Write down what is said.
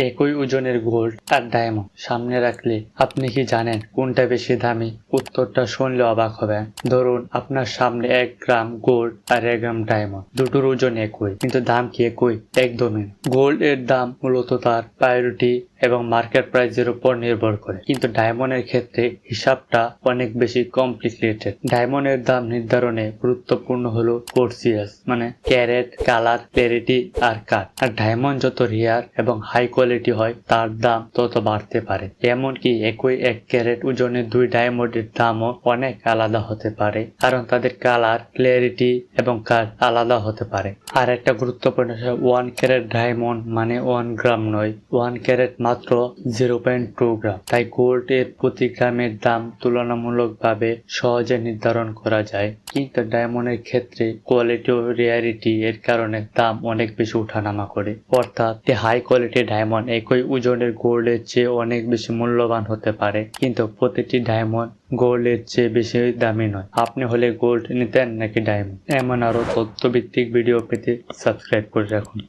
একই ওজনের গোল্ড আর ডায়মন্ড সামনে রাখলে আপনি কি জানেন কোনটা বেশি দামি? উত্তরটা শুনলে অবাক হবেন। ধরুন আপনার সামনে 1 গ্রাম গোল্ড আর 1 গ্রাম ডায়মন্ড, দুটোর ওজন একই, কিন্তু দাম কি একই? একদমই না। গোল্ড এর দাম মূলত তার প্রায়োরিটি এবং মার্কেট প্রাইসের উপর নির্ভর করে, কিন্তু ডায়মন্ডের ক্ষেত্রে হিসাবটা অনেক বেশি কমপ্লিকেটেড। ডায়মন্ডের দাম নির্ধারণে গুরুত্বপূর্ণ হলো কোর্সিয়াস, মানে ক্যারেট, কালার, ক্ল্যারিটি আর কাট। আর ডায়মন্ড যত রেয়ার এবং হাই কোয়ালিটি হয় তার দাম তত বাড়তে পারে। এমনকি একই 1 ক্যারেট ওজনের 2 ডায়মন্ডের দামও অনেক আলাদা হতে পারে, কারণ তাদের কালার, ক্ল্যারিটি এবং কাট আলাদা হতে পারে। আর একটা গুরুত্বপূর্ণ 1 ক্যারেট ডায়মন্ড মানে 1 গ্রাম নয়, 1 ক্যারেট মাত্র 0.2 গ্রাম। তাই গোল্ড এর প্রতি গ্রামের দাম তুলনামূলকভাবে সহজে নির্ধারণ করা যায়, কিন্তু ডায়মন্ডের ক্ষেত্রে কোয়ালিটি ও রেয়ারিটি এর কারণে দাম অনেক বেশি ওঠানামা করে। অর্থাৎ হাই কোয়ালিটি ডায়মন্ড একই ওজনের গোল্ডের চেয়ে অনেক বেশি মূল্যবান হতে পারে, কিন্তু প্রতিটি ডায়মন্ড গোল্ডের চেয়ে বেশি দামি নয়। আপনি হলে গোল্ড নিতেন নাকি ডায়মন্ড? এমন আরো তথ্যভিত্তিক ভিডিও পেতে সাবস্ক্রাইব করে রাখুন।